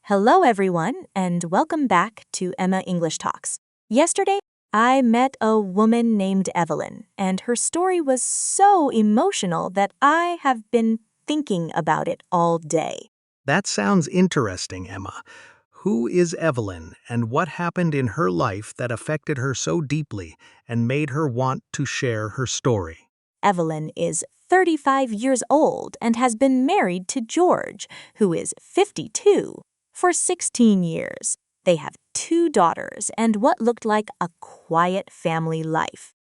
Hello, everyone, and welcome back to Emma English Talks. Yesterday, I met a woman named Evelyn, and her story was so emotional that I have been thinking about it all day. That sounds interesting, Emma. Who is Evelyn, and what happened in her life that affected her so deeply and made her want to share her story? Evelyn is 35 years old and has been married to George, who is 52, for 16 years. They have two daughters and what looked like a quiet family life.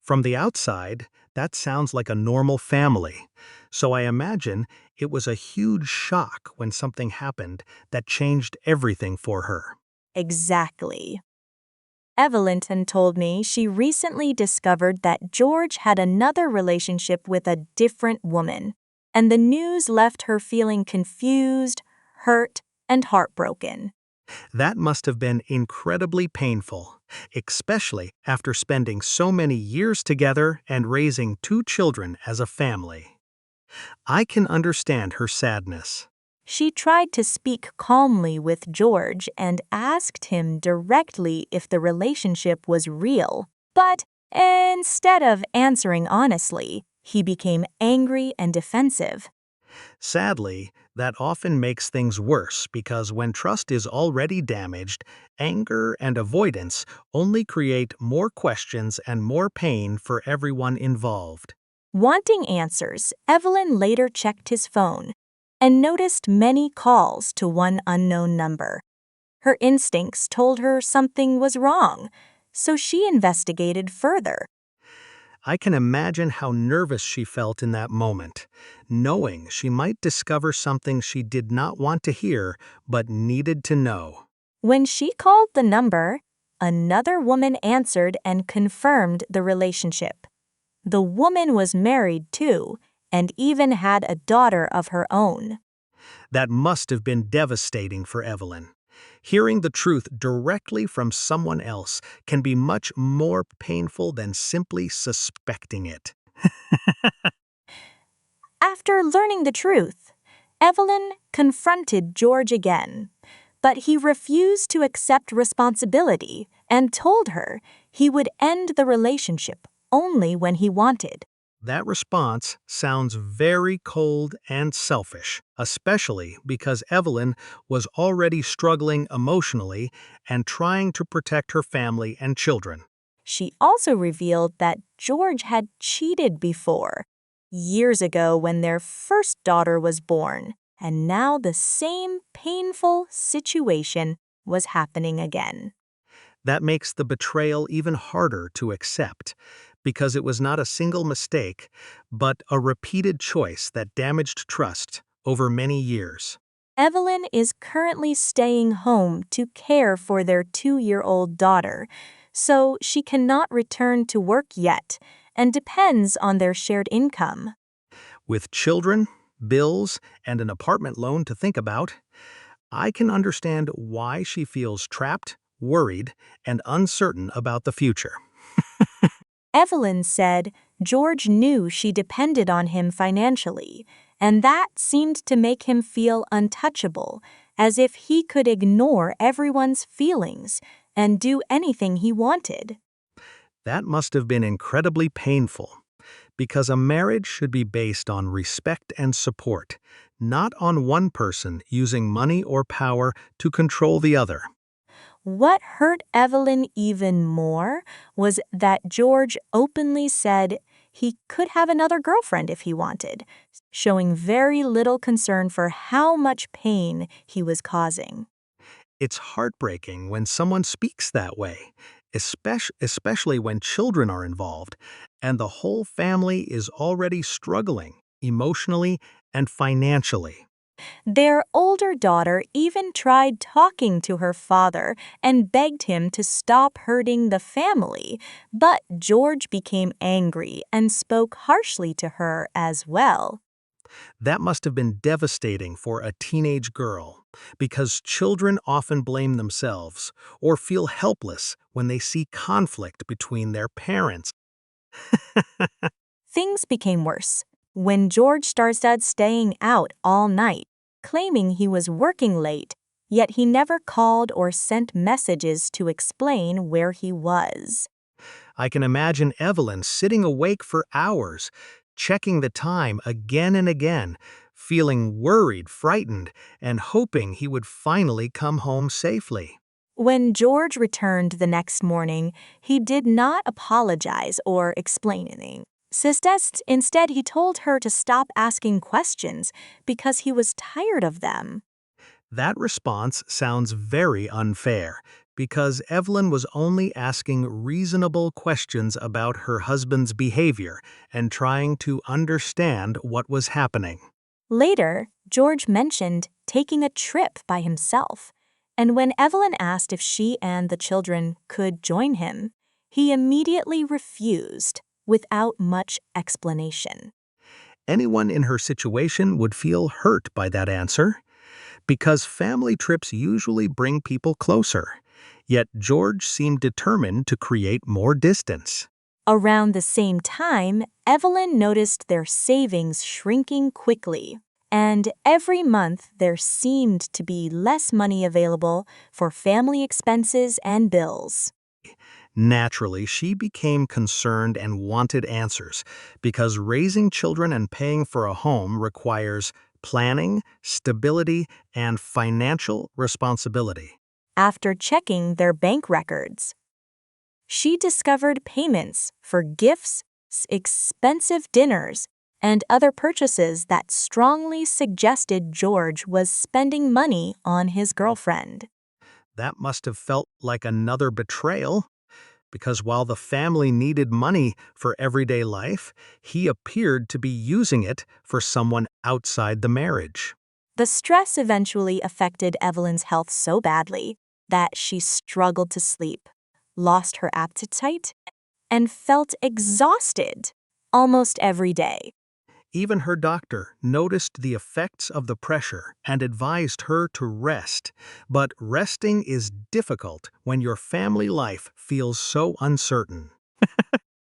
From the outside, that sounds like a normal family. So I imagine it was a huge shock when something happened that changed everything for her. Exactly. Evelyn told me she recently discovered that George had another relationship with a different woman, and the news left her feeling confused, hurt, and heartbroken. That must have been incredibly painful, especially after spending so many years together and raising two children as a family. I can understand her sadness. She tried to speak calmly with George and asked him directly if the relationship was real. But instead of answering honestly, he became angry and defensive. Sadly, that often makes things worse because when trust is already damaged, anger and avoidance only create more questions and more pain for everyone involved. Wanting answers, Evelyn later checked his phone and noticed many calls to one unknown number. Her instincts told her something was wrong, so she investigated further. I can imagine how nervous she felt in that moment, knowing she might discover something she did not want to hear but needed to know. When she called the number, another woman answered and confirmed the relationship. The woman was married too, and even had a daughter of her own. That must have been devastating for Evelyn. Hearing the truth directly from someone else can be much more painful than simply suspecting it. After learning the truth, Evelyn confronted George again, but he refused to accept responsibility and told her he would end the relationship only when he wanted. That response sounds very cold and selfish, especially because Evelyn was already struggling emotionally and trying to protect her family and children. She also revealed that George had cheated before, years ago when their first daughter was born, and now the same painful situation was happening again. That makes the betrayal even harder to accept, because it was not a single mistake, but a repeated choice that damaged trust over many years. Evelyn is currently staying home to care for their 2-year-old daughter, so she cannot return to work yet and depends on their shared income. With children, bills, and an apartment loan to think about, I can understand why she feels trapped, worried, and uncertain about the future. Evelyn said George knew she depended on him financially, and that seemed to make him feel untouchable, as if he could ignore everyone's feelings and do anything he wanted. That must have been incredibly painful, because a marriage should be based on respect and support, not on one person using money or power to control the other. What hurt Evelyn even more was that George openly said he could have another girlfriend if he wanted, showing very little concern for how much pain he was causing. It's heartbreaking when someone speaks that way, especially when children are involved and the whole family is already struggling emotionally and financially. Their older daughter even tried talking to her father and begged him to stop hurting the family, but George became angry and spoke harshly to her as well. That must have been devastating for a teenage girl, because children often blame themselves or feel helpless when they see conflict between their parents. Things became worse when George started staying out all night, claiming he was working late, yet he never called or sent messages to explain where he was. I can imagine Evelyn sitting awake for hours, checking the time again and again, feeling worried, frightened, and hoping he would finally come home safely. When George returned the next morning, he did not apologize or explain anything. Instead, he told her to stop asking questions because he was tired of them. That response sounds very unfair because Evelyn was only asking reasonable questions about her husband's behavior and trying to understand what was happening. Later, George mentioned taking a trip by himself, and when Evelyn asked if she and the children could join him, he immediately refused without much explanation. Anyone in her situation would feel hurt by that answer because family trips usually bring people closer. Yet George seemed determined to create more distance. Around the same time, Evelyn noticed their savings shrinking quickly, and every month there seemed to be less money available for family expenses and bills. Naturally, she became concerned and wanted answers because raising children and paying for a home requires planning, stability, and financial responsibility. After checking their bank records, she discovered payments for gifts, expensive dinners, and other purchases that strongly suggested George was spending money on his girlfriend. That must have felt like another betrayal because while the family needed money for everyday life, he appeared to be using it for someone outside the marriage. The stress eventually affected Evelyn's health so badly that she struggled to sleep, lost her appetite, and felt exhausted almost every day. Even her doctor noticed the effects of the pressure and advised her to rest. But resting is difficult when your family life feels so uncertain.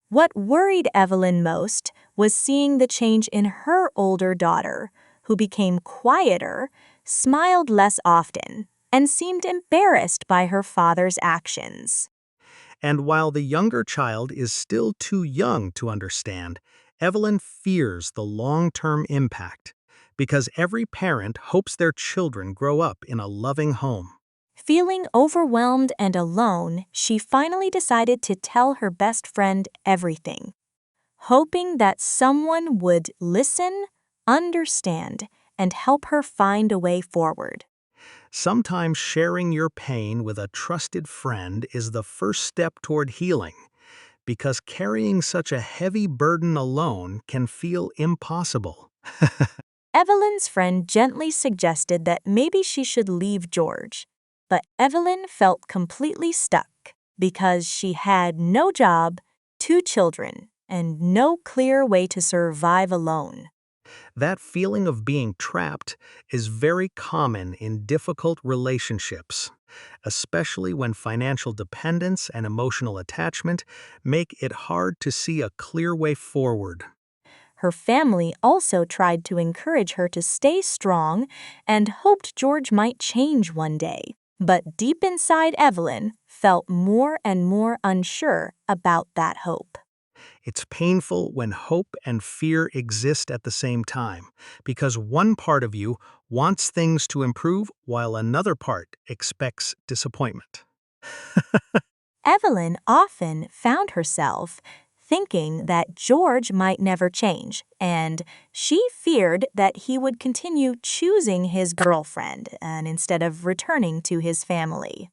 What worried Evelyn most was seeing the change in her older daughter, who became quieter, smiled less often, and seemed embarrassed by her father's actions. And while the younger child is still too young to understand, Evelyn fears the long-term impact because every parent hopes their children grow up in a loving home. Feeling overwhelmed and alone, she finally decided to tell her best friend everything, hoping that someone would listen, understand, and help her find a way forward. Sometimes sharing your pain with a trusted friend is the first step toward healing, because carrying such a heavy burden alone can feel impossible. Evelyn's friend gently suggested that maybe she should leave George, but Evelyn felt completely stuck because she had no job, two children, and no clear way to survive alone. That feeling of being trapped is very common in difficult relationships, especially when financial dependence and emotional attachment make it hard to see a clear way forward. Her family also tried to encourage her to stay strong and hoped George might change one day. But deep inside, Evelyn felt more and more unsure about that hope. It's painful when hope and fear exist at the same time, because one part of you wants things to improve while another part expects disappointment. Evelyn often found herself thinking that George might never change, and she feared that he would continue choosing his girlfriend and instead of returning to his family.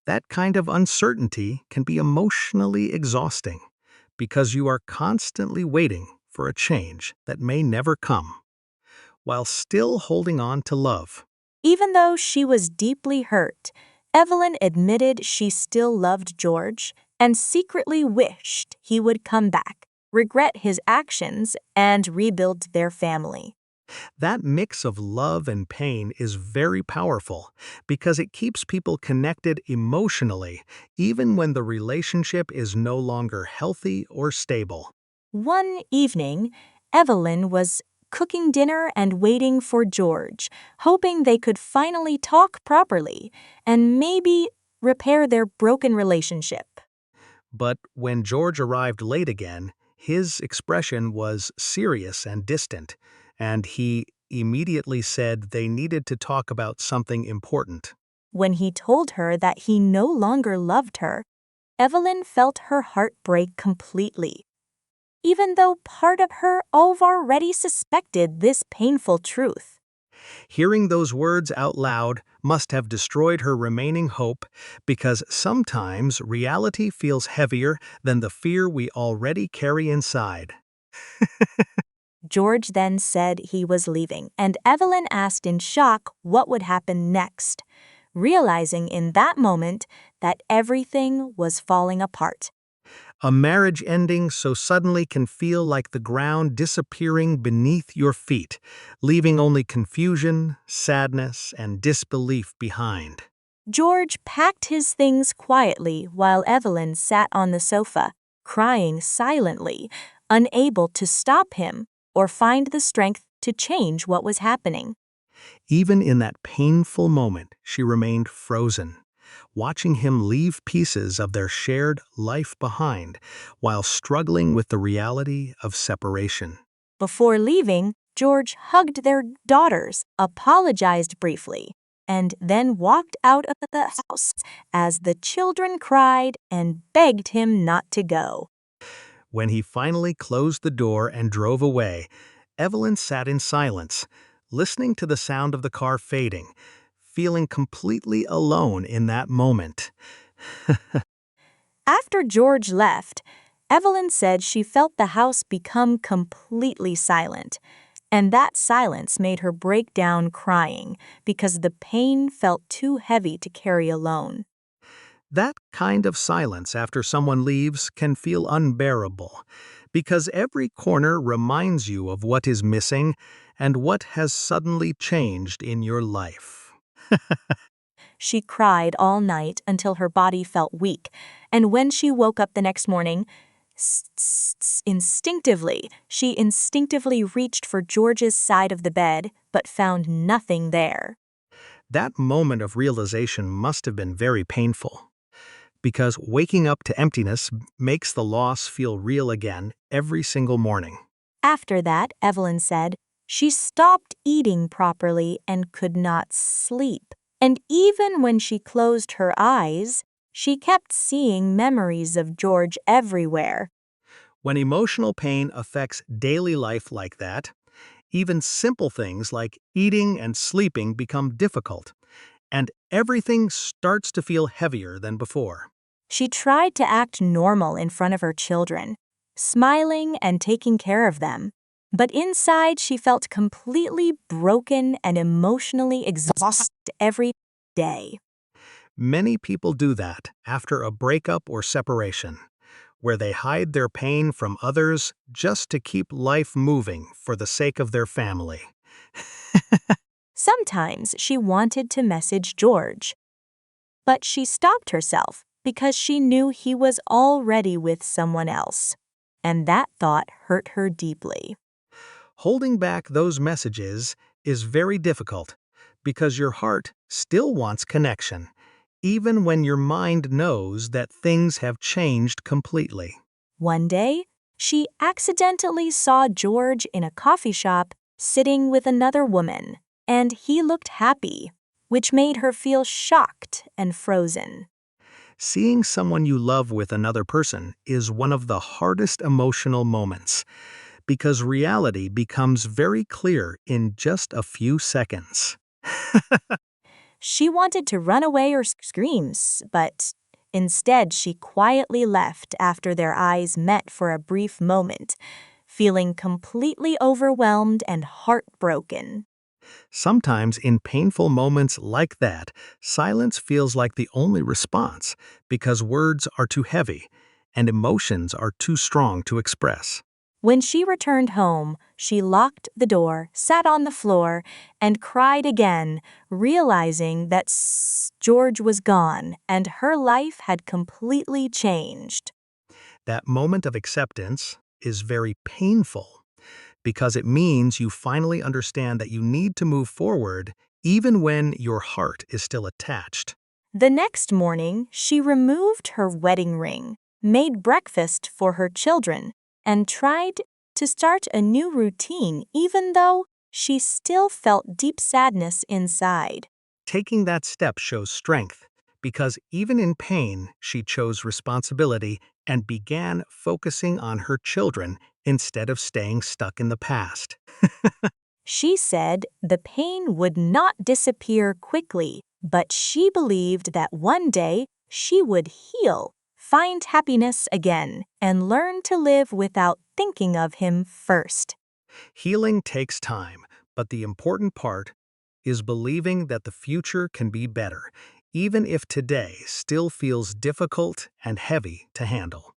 That kind of uncertainty can be emotionally exhausting because you are constantly waiting for a change that may never come, while still holding on to love. Even though she was deeply hurt, Evelyn admitted she still loved George and secretly wished he would come back, regret his actions, and rebuild their family. That mix of love and pain is very powerful because it keeps people connected emotionally even when the relationship is no longer healthy or stable. One evening, Evelyn was cooking dinner and waiting for George, hoping they could finally talk properly and maybe repair their broken relationship. But when George arrived late again, his expression was serious and distant, and he immediately said they needed to talk about something important. When he told her that he no longer loved her, Evelyn felt her heart break completely, even though part of her already suspected this painful truth. Hearing those words out loud must have destroyed her remaining hope, because sometimes reality feels heavier than the fear we already carry inside. George then said he was leaving, and Evelyn asked in shock what would happen next, realizing in that moment that everything was falling apart. A marriage ending so suddenly can feel like the ground disappearing beneath your feet, leaving only confusion, sadness, and disbelief behind. George packed his things quietly while Evelyn sat on the sofa, crying silently, unable to stop him or find the strength to change what was happening. Even in that painful moment, she remained frozen, watching him leave pieces of their shared life behind while struggling with the reality of separation. Before leaving, George hugged their daughters, apologized briefly, and then walked out of the house as the children cried and begged him not to go. When he finally closed the door and drove away, Evelyn sat in silence, listening to the sound of the car fading, feeling completely alone in that moment. After George left, Evelyn said she felt the house become completely silent, and that silence made her break down crying because the pain felt too heavy to carry alone. That kind of silence after someone leaves can feel unbearable, because every corner reminds you of what is missing and what has suddenly changed in your life. She cried all night until her body felt weak, and when she woke up the next morning, she instinctively reached for George's side of the bed, but found nothing there. That moment of realization must have been very painful, because waking up to emptiness makes the loss feel real again every single morning. After that, Evelyn said, she stopped eating properly and could not sleep. And even when she closed her eyes, she kept seeing memories of George everywhere. When emotional pain affects daily life like that, even simple things like eating and sleeping become difficult, and everything starts to feel heavier than before. She tried to act normal in front of her children, smiling and taking care of them. But inside, she felt completely broken and emotionally exhausted every day. Many people do that after a breakup or separation, where they hide their pain from others just to keep life moving for the sake of their family. Sometimes she wanted to message George, but she stopped herself because she knew he was already with someone else, and that thought hurt her deeply. Holding back those messages is very difficult, because your heart still wants connection, even when your mind knows that things have changed completely. One day, she accidentally saw George in a coffee shop sitting with another woman, and he looked happy, which made her feel shocked and frozen. Seeing someone you love with another person is one of the hardest emotional moments, because reality becomes very clear in just a few seconds. She wanted to run away or scream, but instead she quietly left after their eyes met for a brief moment, feeling completely overwhelmed and heartbroken. Sometimes, in painful moments like that, silence feels like the only response, because words are too heavy and emotions are too strong to express. When she returned home, she locked the door, sat on the floor, and cried again, realizing that George was gone and her life had completely changed. That moment of acceptance is very painful, because it means you finally understand that you need to move forward even when your heart is still attached. The next morning, she removed her wedding ring, made breakfast for her children, and tried to start a new routine even though she still felt deep sadness inside. Taking that step shows strength, because even in pain, she chose responsibility and began focusing on her children instead of staying stuck in the past. She said the pain would not disappear quickly, but she believed that one day she would heal, find happiness again, and learn to live without thinking of him first. Healing takes time, but the important part is believing that the future can be better, even if today still feels difficult and heavy to handle.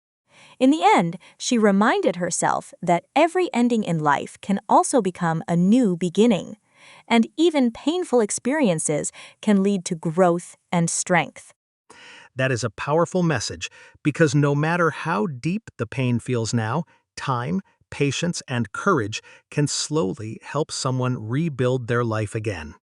In the end, she reminded herself that every ending in life can also become a new beginning, and even painful experiences can lead to growth and strength. That is a powerful message, because no matter how deep the pain feels now, time, patience, and courage can slowly help someone rebuild their life again.